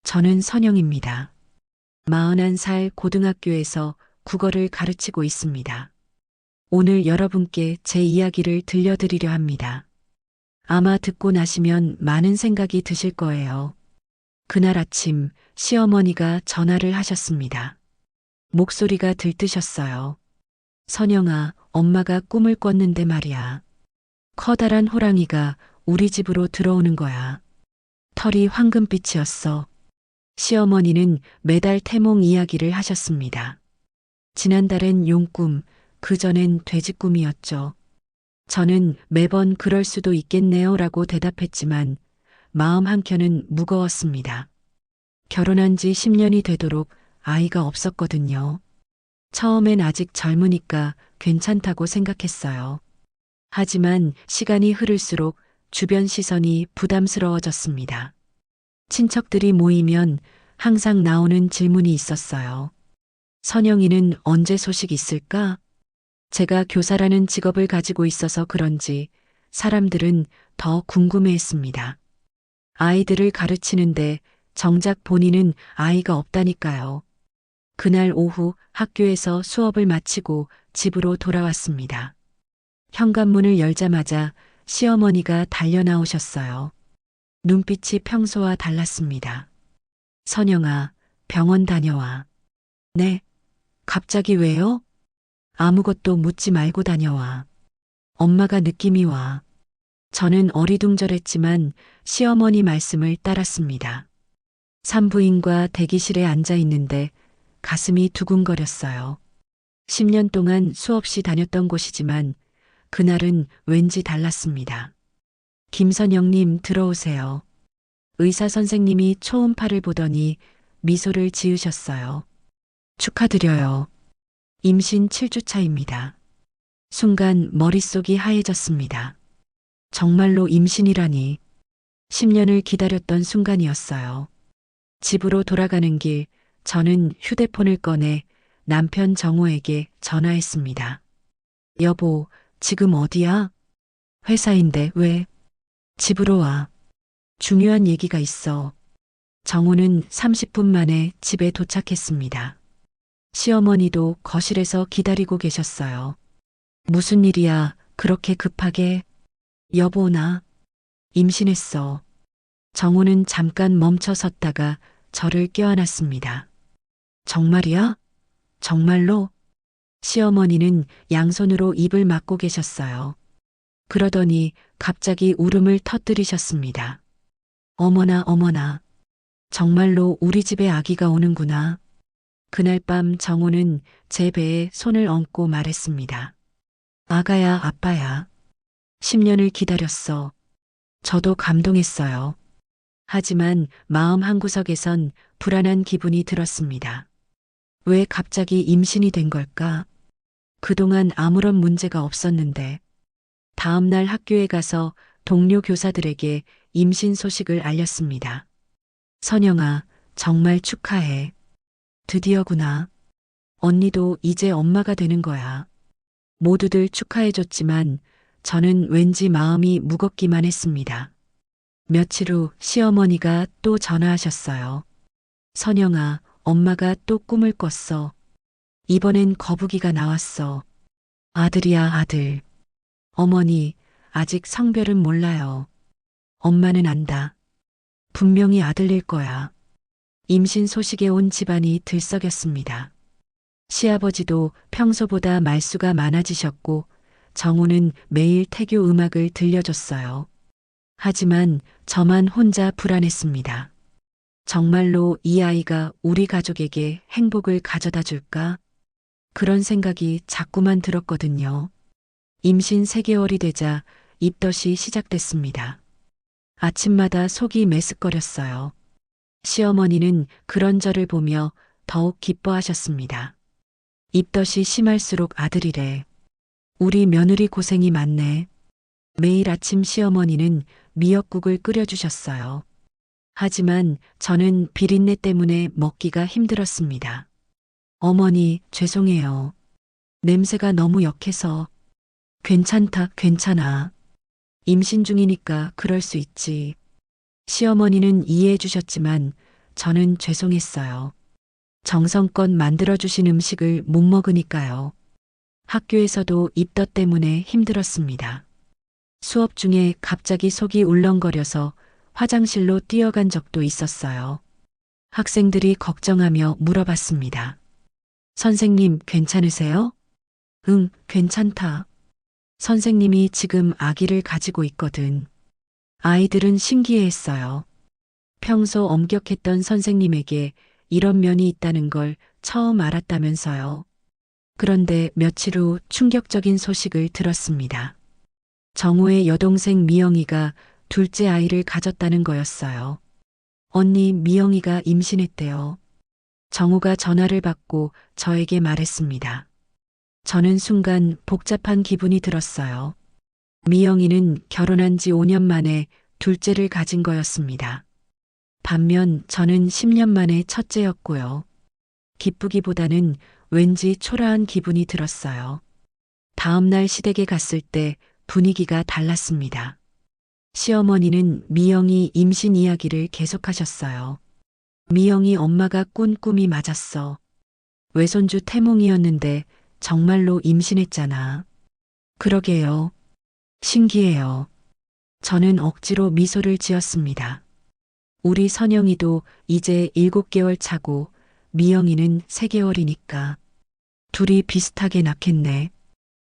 저는 선영입니다. 41살 고등학교에서 국어를 가르치고 있습니다. 오늘 여러분께 제 이야기를 들려드리려 합니다. 아마 듣고 나시면 많은 생각이 드실 거예요. 그날 아침 시어머니가 전화를 하셨습니다. 목소리가 들뜨셨어요. 선영아, 엄마가 꿈을 꿨는데 말이야. 커다란 호랑이가 우리 집으로 들어오는 거야. 털이 황금빛이었어. 시어머니는 매달 태몽 이야기를 하셨습니다. 지난달엔 용꿈, 그전엔 돼지꿈이었죠. 저는 매번 그럴 수도 있겠네요 라고 대답했지만 마음 한켠은 무거웠습니다. 결혼한 지 10년이 되도록 아이가 없었거든요. 처음엔 아직 젊으니까 괜찮다고 생각했어요. 하지만 시간이 흐를수록 주변 시선이 부담스러워졌습니다. 친척들이 모이면 항상 나오는 질문이 있었어요. 선영이는 언제 소식 있을까? 제가 교사라는 직업을 가지고 있어서 그런지 사람들은 더 궁금해했습니다. 아이들을 가르치는데 정작 본인은 아이가 없다니까요. 그날 오후 학교에서 수업을 마치고 집으로 돌아왔습니다. 현관문을 열자마자 시어머니가 달려 나오셨어요. 눈빛이 평소와 달랐습니다. 선영아, 병원 다녀와. 네, 갑자기 왜요? 아무것도 묻지 말고 다녀와. 엄마가 느낌이 와. 저는 어리둥절했지만 시어머니 말씀을 따랐습니다. 산부인과 대기실에 앉아 있는데 가슴이 두근거렸어요. 10년 동안 수없이 다녔던 곳이지만 그날은 왠지 달랐습니다. 김선영님 들어오세요. 의사 선생님이 초음파를 보더니 미소를 지으셨어요. 축하드려요. 임신 7주 차입니다. 순간 머릿속이 하얘졌습니다. 정말로 임신이라니. 10년을 기다렸던 순간이었어요. 집으로 돌아가는 길, 저는 휴대폰을 꺼내 남편 정호에게 전화했습니다. 여보, 지금 어디야? 회사인데 왜? 집으로 와. 중요한 얘기가 있어. 정호는 30분 만에 집에 도착했습니다. 시어머니도 거실에서 기다리고 계셨어요. 무슨 일이야, 그렇게 급하게? 여보, 나 임신했어. 정호는 잠깐 멈춰 섰다가 저를 껴안았습니다. 정말이야? 정말로? 시어머니는 양손으로 입을 막고 계셨어요. 그러더니 갑자기 울음을 터뜨리셨습니다. 어머나, 어머나. 정말로 우리 집에 아기가 오는구나. 그날 밤 정호는 제 배에 손을 얹고 말했습니다. 아가야, 아빠야. 10년을 기다렸어. 저도 감동했어요. 하지만 마음 한구석에선 불안한 기분이 들었습니다. 왜 갑자기 임신이 된 걸까? 그동안 아무런 문제가 없었는데. 다음 날 학교에 가서 동료 교사들에게 임신 소식을 알렸습니다. 선영아, 정말 축하해. 드디어구나. 언니도 이제 엄마가 되는 거야. 모두들 축하해줬지만 저는 왠지 마음이 무겁기만 했습니다. 며칠 후 시어머니가 또 전화하셨어요. 선영아, 엄마가 또 꿈을 꿨어. 이번엔 거북이가 나왔어. 아들이야, 아들. 어머니, 아직 성별은 몰라요. 엄마는 안다. 분명히 아들일 거야. 임신 소식에 온 집안이 들썩였습니다. 시아버지도 평소보다 말수가 많아지셨고 정우는 매일 태교 음악을 들려줬어요. 하지만 저만 혼자 불안했습니다. 정말로 이 아이가 우리 가족에게 행복을 가져다 줄까? 그런 생각이 자꾸만 들었거든요. 임신 3개월이 되자 입덧이 시작됐습니다. 아침마다 속이 메스꺼렸어요. 시어머니는 그런 저를 보며 더욱 기뻐하셨습니다. 입덧이 심할수록 아들이래. 우리 며느리 고생이 많네. 매일 아침 시어머니는 미역국을 끓여주셨어요. 하지만 저는 비린내 때문에 먹기가 힘들었습니다. 어머니, 죄송해요. 냄새가 너무 역해서. 괜찮다, 괜찮아. 임신 중이니까 그럴 수 있지. 시어머니는 이해해 주셨지만 저는 죄송했어요. 정성껏 만들어주신 음식을 못 먹으니까요. 학교에서도 입덧 때문에 힘들었습니다. 수업 중에 갑자기 속이 울렁거려서 화장실로 뛰어간 적도 있었어요. 학생들이 걱정하며 물어봤습니다. 선생님, 괜찮으세요? 응, 괜찮다. 선생님이 지금 아기를 가지고 있거든. 아이들은 신기해했어요. 평소 엄격했던 선생님에게 이런 면이 있다는 걸 처음 알았다면서요. 그런데 며칠 후 충격적인 소식을 들었습니다. 정우의 여동생 미영이가 둘째 아이를 가졌다는 거였어요. 언니 미영이가 임신했대요. 정우가 전화를 받고 저에게 말했습니다. 저는 순간 복잡한 기분이 들었어요. 미영이는 결혼한 지 5년 만에 둘째를 가진 거였습니다. 반면 저는 10년 만에 첫째였고요. 기쁘기보다는 왠지 초라한 기분이 들었어요. 다음 날 시댁에 갔을 때 분위기가 달랐습니다. 시어머니는 미영이 임신 이야기를 계속하셨어요. 미영이 엄마가 꾼 꿈이 맞았어. 외손주 태몽이었는데 정말로 임신했잖아. 그러게요. 신기해요. 저는 억지로 미소를 지었습니다. 우리 선영이도 이제 7개월 차고 미영이는 3개월이니까 둘이 비슷하게 낳겠네.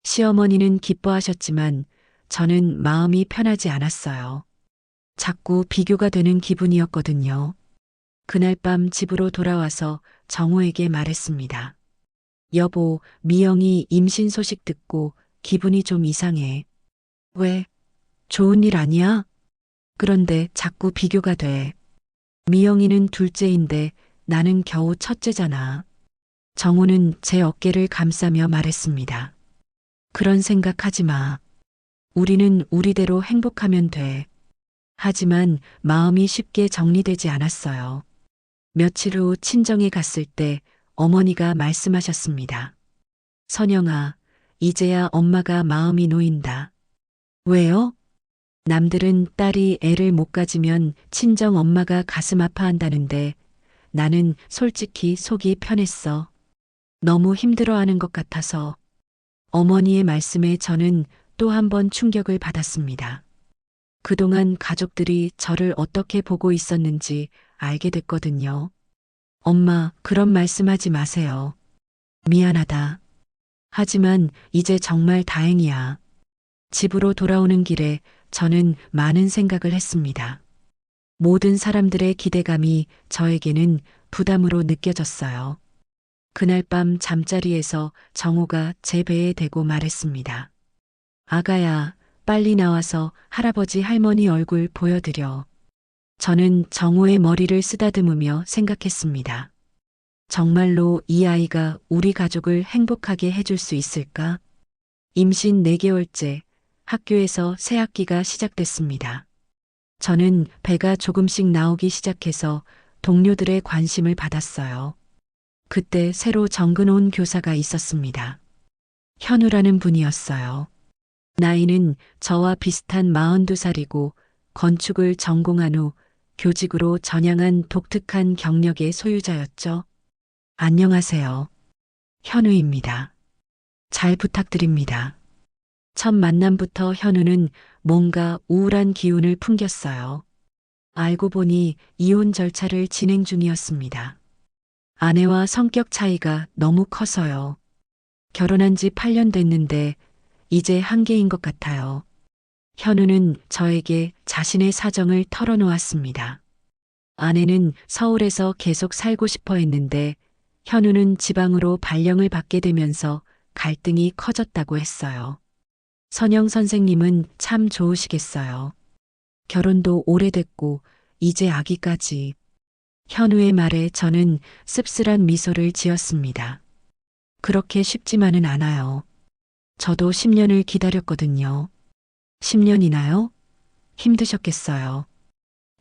시어머니는 기뻐하셨지만 저는 마음이 편하지 않았어요. 자꾸 비교가 되는 기분이었거든요. 그날 밤 집으로 돌아와서 정우에게 말했습니다. 여보, 미영이 임신 소식 듣고 기분이 좀 이상해. 왜? 좋은 일 아니야? 그런데 자꾸 비교가 돼. 미영이는 둘째인데 나는 겨우 첫째잖아. 정우는 제 어깨를 감싸며 말했습니다. 그런 생각하지 마. 우리는 우리대로 행복하면 돼. 하지만 마음이 쉽게 정리되지 않았어요. 며칠 후 친정에 갔을 때 어머니가 말씀하셨습니다. 선영아, 이제야 엄마가 마음이 놓인다. 왜요? 남들은 딸이 애를 못 가지면 친정 엄마가 가슴 아파한다는데 나는 솔직히 속이 편했어. 너무 힘들어하는 것 같아서. 어머니의 말씀에 저는 또 한 번 충격을 받았습니다. 그동안 가족들이 저를 어떻게 보고 있었는지 알게 됐거든요. 엄마, 그런 말씀하지 마세요. 미안하다. 하지만 이제 정말 다행이야. 집으로 돌아오는 길에 저는 많은 생각을 했습니다. 모든 사람들의 기대감이 저에게는 부담으로 느껴졌어요. 그날 밤 잠자리에서 정우가 제 배에 대고 말했습니다. 아가야, 빨리 나와서 할아버지 할머니 얼굴 보여드려. 저는 정우의 머리를 쓰다듬으며 생각했습니다. 정말로 이 아이가 우리 가족을 행복하게 해줄 수 있을까? 임신 4개월째 학교에서 새 학기가 시작됐습니다. 저는 배가 조금씩 나오기 시작해서 동료들의 관심을 받았어요. 그때 새로 정근 온 교사가 있었습니다. 현우라는 분이었어요. 나이는 저와 비슷한 42살이고 건축을 전공한 후 교직으로 전향한 독특한 경력의 소유자였죠. 안녕하세요. 현우입니다. 잘 부탁드립니다. 첫 만남부터 현우는 뭔가 우울한 기운을 풍겼어요. 알고 보니 이혼 절차를 진행 중이었습니다. 아내와 성격 차이가 너무 커서요. 결혼한 지 8년 됐는데 이제 한계인 것 같아요. 현우는 저에게 자신의 사정을 털어놓았습니다. 아내는 서울에서 계속 살고 싶어 했는데 현우는 지방으로 발령을 받게 되면서 갈등이 커졌다고 했어요. 선영 선생님은 참 좋으시겠어요. 결혼도 오래됐고 이제 아기까지. 현우의 말에 저는 씁쓸한 미소를 지었습니다. 그렇게 쉽지만은 않아요. 저도 10년을 기다렸거든요. 10년이나요? 힘드셨겠어요.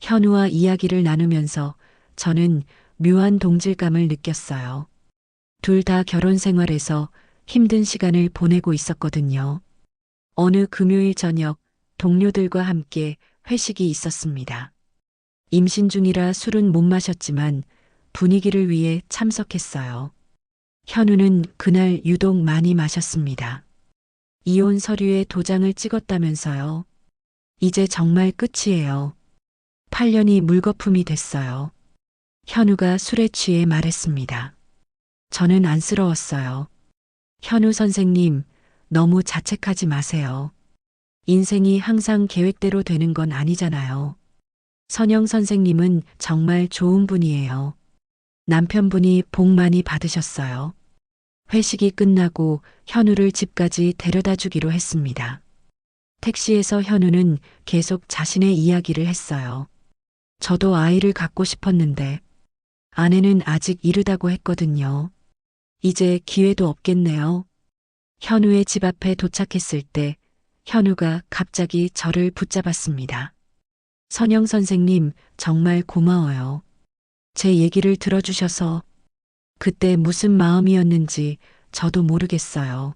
현우와 이야기를 나누면서 저는 묘한 동질감을 느꼈어요. 둘 다 결혼 생활에서 힘든 시간을 보내고 있었거든요. 어느 금요일 저녁 동료들과 함께 회식이 있었습니다. 임신 중이라 술은 못 마셨지만 분위기를 위해 참석했어요. 현우는 그날 유독 많이 마셨습니다. 이혼 서류에 도장을 찍었다면서요. 이제 정말 끝이에요. 8년이 물거품이 됐어요. 현우가 술에 취해 말했습니다. 저는 안쓰러웠어요. 현우 선생님, 너무 자책하지 마세요. 인생이 항상 계획대로 되는 건 아니잖아요. 선영 선생님은 정말 좋은 분이에요. 남편분이 복 많이 받으셨어요. 회식이 끝나고 현우를 집까지 데려다 주기로 했습니다. 택시에서 현우는 계속 자신의 이야기를 했어요. 저도 아이를 갖고 싶었는데 아내는 아직 이르다고 했거든요. 이제 기회도 없겠네요. 현우의 집 앞에 도착했을 때 현우가 갑자기 저를 붙잡았습니다. 선영 선생님, 정말 고마워요. 제 얘기를 들어주셔서 그때 무슨 마음이었는지 저도 모르겠어요.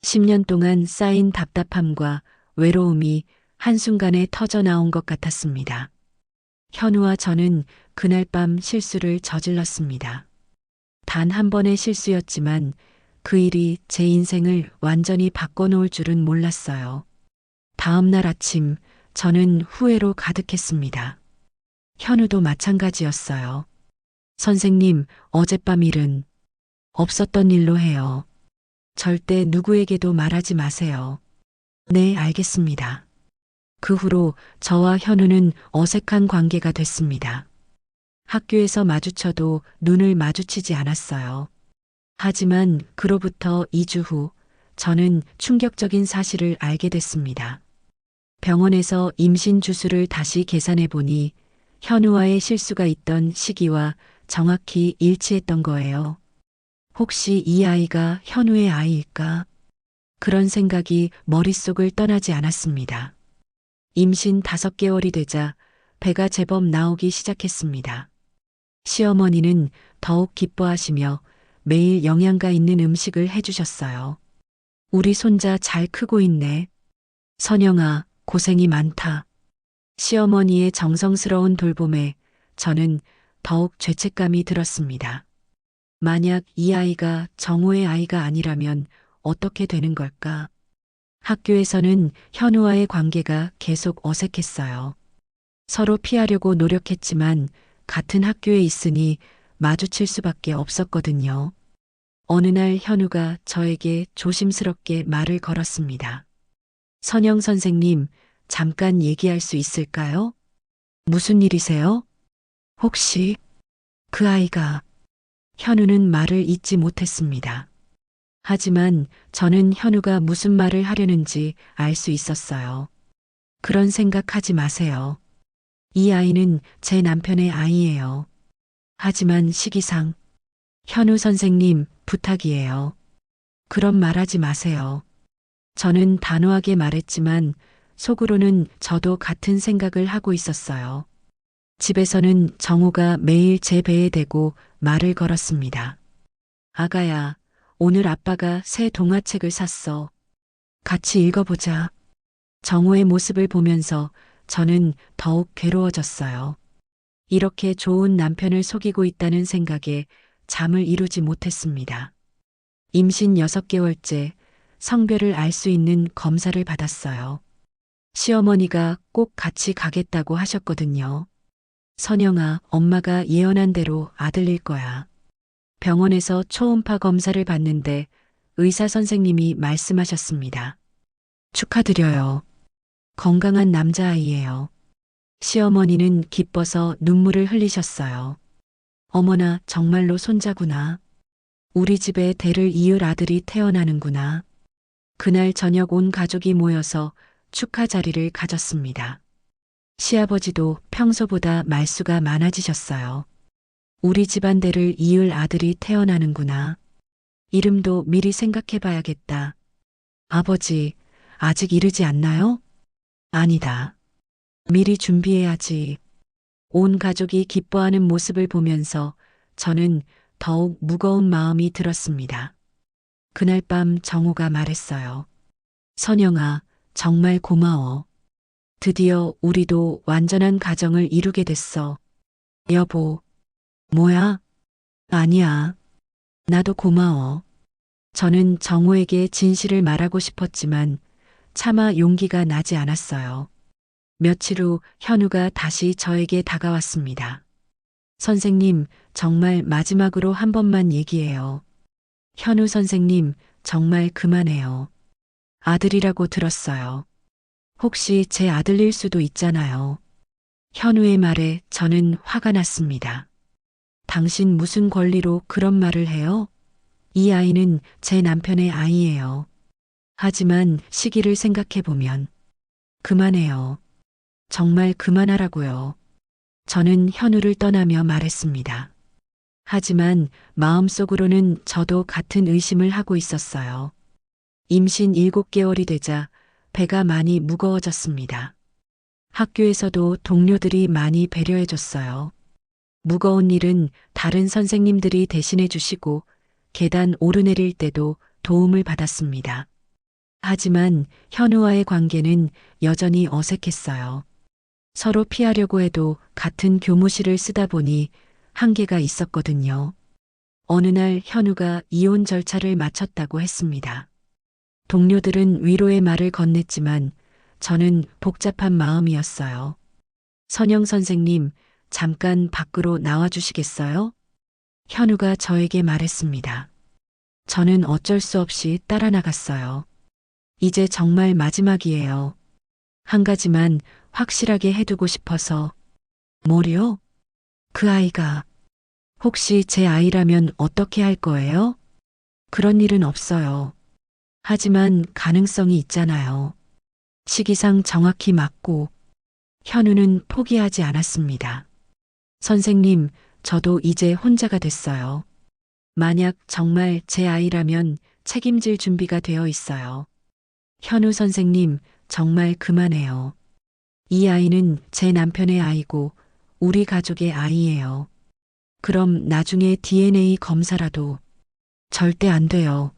10년 동안 쌓인 답답함과 외로움이 한순간에 터져 나온 것 같았습니다. 현우와 저는 그날 밤 실수를 저질렀습니다. 단 한 번의 실수였지만 그 일이 제 인생을 완전히 바꿔놓을 줄은 몰랐어요. 다음 날 아침 저는 후회로 가득했습니다. 현우도 마찬가지였어요. 선생님, 어젯밤 일은 없었던 일로 해요. 절대 누구에게도 말하지 마세요. 네, 알겠습니다. 그 후로 저와 현우는 어색한 관계가 됐습니다. 학교에서 마주쳐도 눈을 마주치지 않았어요. 하지만 그로부터 2주 후 저는 충격적인 사실을 알게 됐습니다. 병원에서 임신 주수를 다시 계산해 보니 현우와의 실수가 있던 시기와 정확히 일치했던 거예요. 혹시 이 아이가 현우의 아이일까? 그런 생각이 머릿속을 떠나지 않았습니다. 임신 5개월이 되자 배가 제법 나오기 시작했습니다. 시어머니는 더욱 기뻐하시며 매일 영양가 있는 음식을 해주셨어요. 우리 손자 잘 크고 있네. 선영아, 고생이 많다. 시어머니의 정성스러운 돌봄에 저는 더욱 죄책감이 들었습니다. 만약 이 아이가 정우의 아이가 아니라면 어떻게 되는 걸까? 학교에서는 현우와의 관계가 계속 어색했어요. 서로 피하려고 노력했지만 같은 학교에 있으니 마주칠 수밖에 없었거든요. 어느 날 현우가 저에게 조심스럽게 말을 걸었습니다. 선영 선생님, 잠깐 얘기할 수 있을까요? 무슨 일이세요? 혹시 그 아이가... 현우는 말을 잇지 못했습니다. 하지만 저는 현우가 무슨 말을 하려는지 알 수 있었어요. 그런 생각하지 마세요. 이 아이는 제 남편의 아이예요. 하지만 시기상 현우 선생님 부탁이에요. 그런 말하지 마세요. 저는 단호하게 말했지만 속으로는 저도 같은 생각을 하고 있었어요. 집에서는 정우가 매일 제 배에 대고 말을 걸었습니다. 아가야, 오늘 아빠가 새 동화책을 샀어. 같이 읽어보자. 정우의 모습을 보면서 저는 더욱 괴로워졌어요. 이렇게 좋은 남편을 속이고 있다는 생각에 잠을 이루지 못했습니다. 임신 6개월째 성별을 알 수 있는 검사를 받았어요. 시어머니가 꼭 같이 가겠다고 하셨거든요. 선영아, 엄마가 예언한 대로 아들일 거야. 병원에서 초음파 검사를 받는데 의사 선생님이 말씀하셨습니다. 축하드려요. 건강한 남자아이예요. 시어머니는 기뻐서 눈물을 흘리셨어요. 어머나, 정말로 손자구나. 우리 집에 대를 이을 아들이 태어나는구나. 그날 저녁 온 가족이 모여서 축하 자리를 가졌습니다. 시아버지도 평소보다 말수가 많아지셨어요. 우리 집안 대를 이을 아들이 태어나는구나. 이름도 미리 생각해 봐야겠다. 아버지, 아직 이르지 않나요? 아니다. 미리 준비해야지. 온 가족이 기뻐하는 모습을 보면서 저는 더욱 무거운 마음이 들었습니다. 그날 밤 정우가 말했어요. 선영아, 정말 고마워. 드디어 우리도 완전한 가정을 이루게 됐어. 여보. 뭐야? 아니야. 나도 고마워. 저는 정우에게 진실을 말하고 싶었지만 차마 용기가 나지 않았어요. 며칠 후 현우가 다시 저에게 다가왔습니다. 선생님, 정말 마지막으로 한 번만 얘기해요. 현우 선생님, 정말 그만해요. 아들이라고 들었어요. 혹시 제 아들일 수도 있잖아요. 현우의 말에 저는 화가 났습니다. 당신 무슨 권리로 그런 말을 해요? 이 아이는 제 남편의 아이예요. 하지만 시기를 생각해보면 그만해요. 정말 그만하라고요. 저는 현우를 떠나며 말했습니다. 하지만 마음속으로는 저도 같은 의심을 하고 있었어요. 임신 7개월이 되자 배가 많이 무거워졌습니다. 학교에서도 동료들이 많이 배려해줬어요. 무거운 일은 다른 선생님들이 대신해 주시고 계단 오르내릴 때도 도움을 받았습니다. 하지만 현우와의 관계는 여전히 어색했어요. 서로 피하려고 해도 같은 교무실을 쓰다 보니 한계가 있었거든요. 어느 날 현우가 이혼 절차를 마쳤다고 했습니다. 동료들은 위로의 말을 건넸지만 저는 복잡한 마음이었어요. 선영 선생님, 잠깐 밖으로 나와 주시겠어요? 현우가 저에게 말했습니다. 저는 어쩔 수 없이 따라 나갔어요. 이제 정말 마지막이에요. 한 가지만 확실하게 해두고 싶어서. 뭐요? 그 아이가 혹시 제 아이라면 어떻게 할 거예요? 그런 일은 없어요. 하지만 가능성이 있잖아요. 시기상 정확히 맞고 현우는 포기하지 않았습니다. 선생님, 저도 이제 혼자가 됐어요. 만약 정말 제 아이라면 책임질 준비가 되어 있어요. 현우 선생님, 정말 그만해요. 이 아이는 제 남편의 아이고 우리 가족의 아이예요. 그럼 나중에 DNA 검사라도 절대 안 돼요.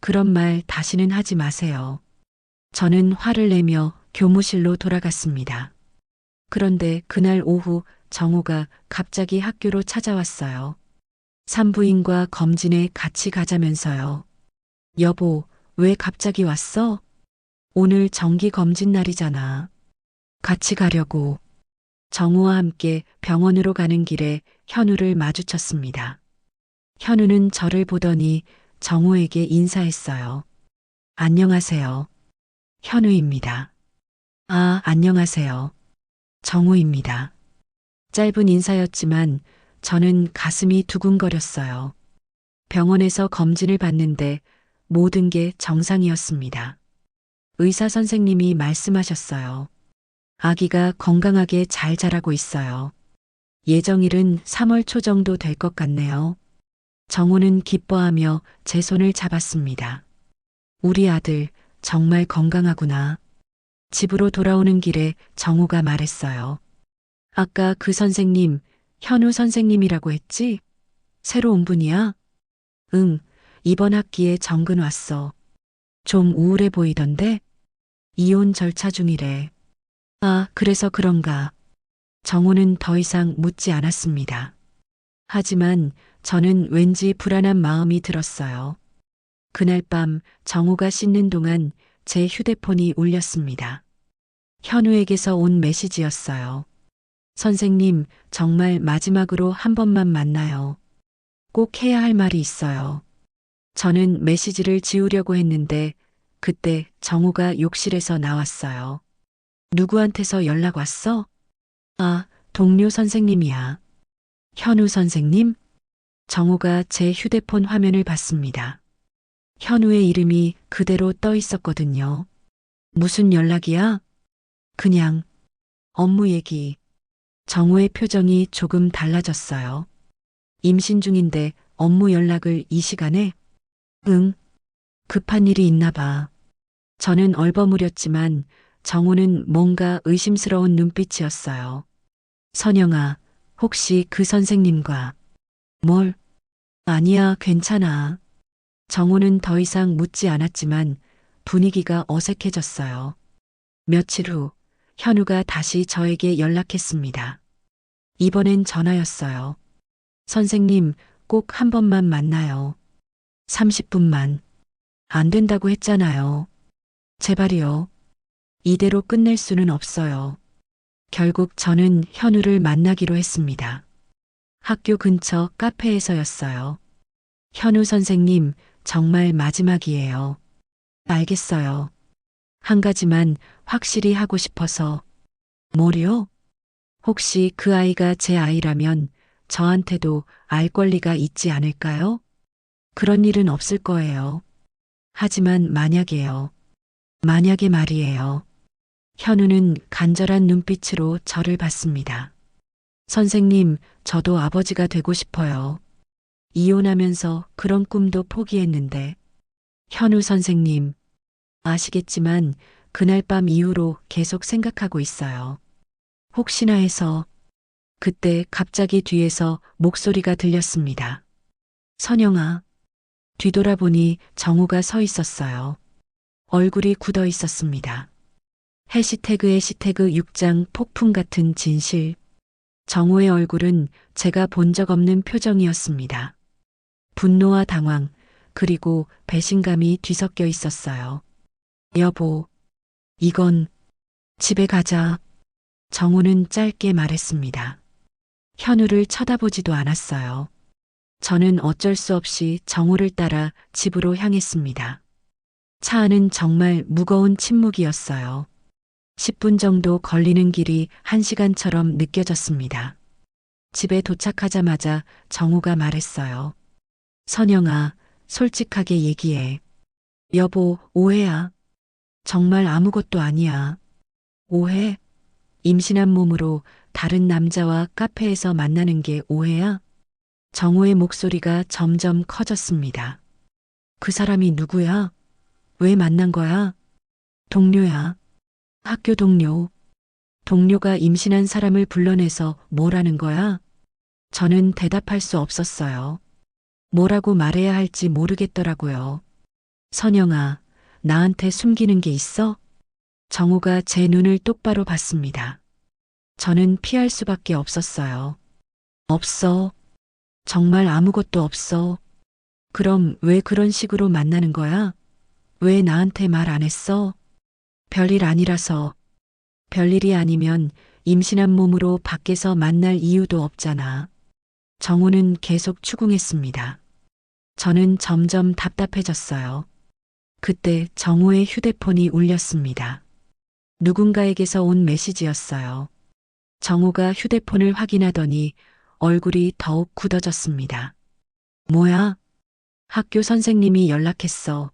그런 말 다시는 하지 마세요. 저는 화를 내며 교무실로 돌아갔습니다. 그런데 그날 오후 정우가 갑자기 학교로 찾아왔어요. 산부인과 검진에 같이 가자면서요. 여보, 왜 갑자기 왔어? 오늘 정기 검진 날이잖아. 같이 가려고. 정우와 함께 병원으로 가는 길에 현우를 마주쳤습니다. 현우는 저를 보더니 정우에게 인사했어요. 안녕하세요. 현우입니다. 아, 안녕하세요. 정우입니다. 짧은 인사였지만 저는 가슴이 두근거렸어요. 병원에서 검진을 받는데 모든 게 정상이었습니다. 의사 선생님이 말씀하셨어요. 아기가 건강하게 잘 자라고 있어요. 예정일은 3월 초 정도 될 것 같네요. 정우는 기뻐하며 제 손을 잡았습니다. 우리 아들 정말 건강하구나. 집으로 돌아오는 길에 정우가 말했어요. 아까 그 선생님, 현우 선생님이라고 했지? 새로 온 분이야? 응, 이번 학기에 정근 왔어. 좀 우울해 보이던데? 이혼 절차 중이래. 아, 그래서 그런가. 정우는 더 이상 묻지 않았습니다. 하지만 저는 왠지 불안한 마음이 들었어요. 그날 밤 정우가 씻는 동안 제 휴대폰이 울렸습니다. 현우에게서 온 메시지였어요. 선생님, 정말 마지막으로 한 번만 만나요. 꼭 해야 할 말이 있어요. 저는 메시지를 지우려고 했는데 그때 정우가 욕실에서 나왔어요. 누구한테서 연락 왔어? 아, 동료 선생님이야. 현우 선생님? 정우가 제 휴대폰 화면을 봤습니다. 현우의 이름이 그대로 떠 있었거든요. 무슨 연락이야? 그냥 업무 얘기. 정우의 표정이 조금 달라졌어요. 임신 중인데 업무 연락을 이 시간에? 응, 급한 일이 있나 봐. 저는 얼버무렸지만 정우는 뭔가 의심스러운 눈빛이었어요. 선영아, 혹시 그 선생님과 뭘? 아니야, 괜찮아. 정우는 더 이상 묻지 않았지만 분위기가 어색해졌어요. 며칠 후 현우가 다시 저에게 연락했습니다. 이번엔 전화였어요. 선생님, 꼭 한 번만 만나요. 30분만. 안 된다고 했잖아요. 제발이요. 이대로 끝낼 수는 없어요. 결국 저는 현우를 만나기로 했습니다. 학교 근처 카페에서였어요. 현우 선생님, 정말 마지막이에요. 알겠어요. 한 가지만 확실히 하고 싶어서. 뭐요? 혹시 그 아이가 제 아이라면 저한테도 알 권리가 있지 않을까요? 그런 일은 없을 거예요. 하지만 만약에요. 만약에 말이에요. 현우는 간절한 눈빛으로 저를 봤습니다. 선생님, 저도 아버지가 되고 싶어요. 이혼하면서 그런 꿈도 포기했는데. 현우 선생님, 아시겠지만 그날 밤 이후로 계속 생각하고 있어요. 혹시나 해서. 그때 갑자기 뒤에서 목소리가 들렸습니다. 선영아. 뒤돌아보니 정우가 서 있었어요. 얼굴이 굳어 있었습니다. 해시태그에 시태그 6장 폭풍 같은 진실. 정우의 얼굴은 제가 본 적 없는 표정이었습니다. 분노와 당황, 그리고 배신감이 뒤섞여 있었어요. 여보, 이건 집에 가자. 정우는 짧게 말했습니다. 현우를 쳐다보지도 않았어요. 저는 어쩔 수 없이 정우를 따라 집으로 향했습니다. 차 안은 정말 무거운 침묵이었어요. 10분 정도 걸리는 길이 1시간처럼 느껴졌습니다. 집에 도착하자마자 정우가 말했어요. 선영아, 솔직하게 얘기해. 여보, 오해야. 정말 아무것도 아니야. 오해? 임신한 몸으로 다른 남자와 카페에서 만나는 게 오해야? 정우의 목소리가 점점 커졌습니다. 그 사람이 누구야? 왜 만난 거야? 동료야. 학교 동료. 동료가 임신한 사람을 불러내서 뭐라는 거야? 저는 대답할 수 없었어요. 뭐라고 말해야 할지 모르겠더라고요. 선영아, 나한테 숨기는 게 있어? 정우가 제 눈을 똑바로 봤습니다. 저는 피할 수밖에 없었어요. 없어. 정말 아무것도 없어. 그럼 왜 그런 식으로 만나는 거야? 왜 나한테 말 안 했어? 별일 아니라서. 별일이 아니면 임신한 몸으로 밖에서 만날 이유도 없잖아. 정우는 계속 추궁했습니다. 저는 점점 답답해졌어요. 그때 정우의 휴대폰이 울렸습니다. 누군가에게서 온 메시지였어요. 정우가 휴대폰을 확인하더니 얼굴이 더욱 굳어졌습니다. 뭐야? 학교 선생님이 연락했어.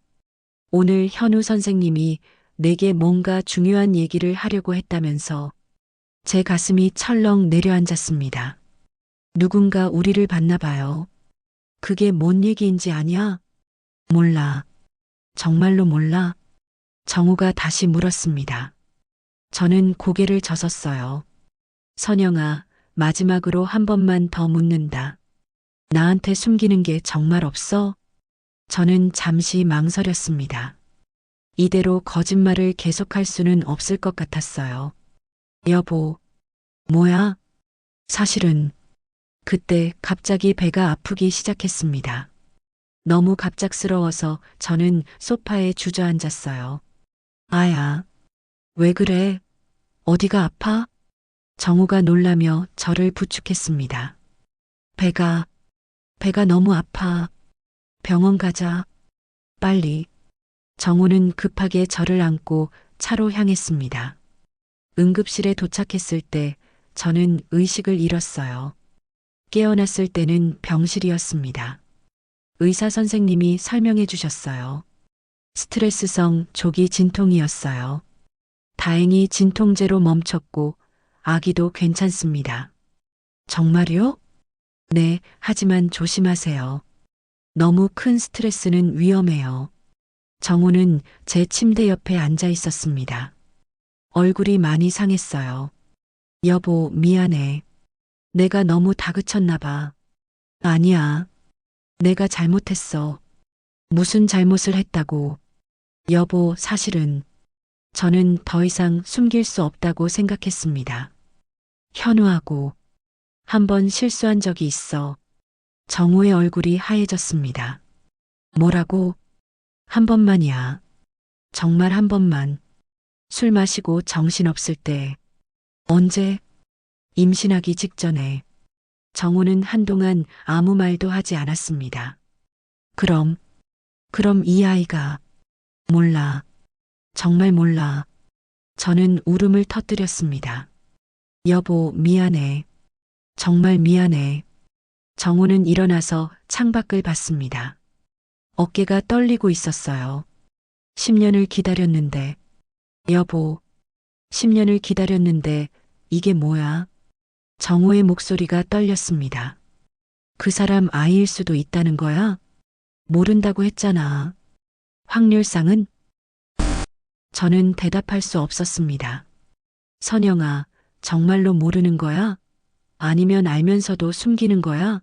오늘 현우 선생님이 내게 뭔가 중요한 얘기를 하려고 했다면서. 제 가슴이 철렁 내려앉았습니다. 누군가 우리를 봤나 봐요. 그게 뭔 얘기인지 아냐? 몰라. 정말로 몰라. 정우가 다시 물었습니다. 저는 고개를 젓었어요. 선영아, 마지막으로 한 번만 더 묻는다. 나한테 숨기는 게 정말 없어? 저는 잠시 망설였습니다. 이대로 거짓말을 계속할 수는 없을 것 같았어요. 여보, 뭐야? 사실은 그때 갑자기 배가 아프기 시작했습니다. 너무 갑작스러워서 저는 소파에 주저앉았어요. 아야, 왜 그래? 어디가 아파? 정우가 놀라며 저를 부축했습니다. 배가 너무 아파. 병원 가자. 빨리. 정우는 급하게 저를 안고 차로 향했습니다. 응급실에 도착했을 때 저는 의식을 잃었어요. 깨어났을 때는 병실이었습니다. 의사 선생님이 설명해 주셨어요. 스트레스성 조기 진통이었어요. 다행히 진통제로 멈췄고 아기도 괜찮습니다. 정말요? 네, 하지만 조심하세요. 너무 큰 스트레스는 위험해요. 정우는 제 침대 옆에 앉아 있었습니다. 얼굴이 많이 상했어요. 여보, 미안해. 내가 너무 다그쳤나 봐. 아니야. 내가 잘못했어. 무슨 잘못을 했다고. 여보, 사실은 저는 더 이상 숨길 수 없다고 생각했습니다. 현우하고 한 번 실수한 적이 있어 정우의 얼굴이 하얘졌습니다. 뭐라고? 한 번만이야. 정말 한 번만. 술 마시고 정신없을 때. 언제? 임신하기 직전에. 정우는 한동안 아무 말도 하지 않았습니다. 그럼 이 아이가. 몰라. 정말 몰라. 저는 울음을 터뜨렸습니다. 여보, 미안해. 정말 미안해. 정우는 일어나서 창밖을 봤습니다. 어깨가 떨리고 있었어요. 10년을 기다렸는데. 여보, 10년을 기다렸는데 이게 뭐야? 정우의 목소리가 떨렸습니다. 그 사람 아이일 수도 있다는 거야? 모른다고 했잖아. 확률상은? 저는 대답할 수 없었습니다. 선영아, 정말로 모르는 거야? 아니면 알면서도 숨기는 거야?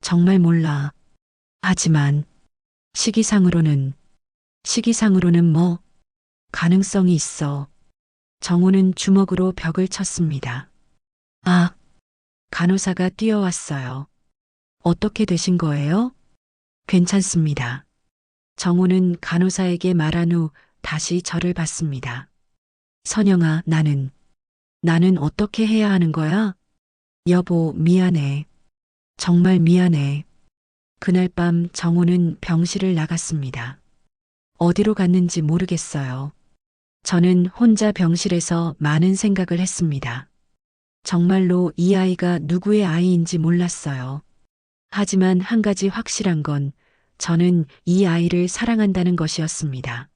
정말 몰라. 하지만 시기상으로는 뭐 가능성이 있어. 정우는 주먹으로 벽을 쳤습니다. 아, 간호사가 뛰어왔어요. 어떻게 되신 거예요? 괜찮습니다. 정우는 간호사에게 말한 후 다시 저를 봤습니다. 선영아, 나는 어떻게 해야 하는 거야? 여보, 미안해. 정말 미안해. 그날 밤 정우는 병실을 나갔습니다. 어디로 갔는지 모르겠어요. 저는 혼자 병실에서 많은 생각을 했습니다. 정말로 이 아이가 누구의 아이인지 몰랐어요. 하지만 한 가지 확실한 건 저는 이 아이를 사랑한다는 것이었습니다.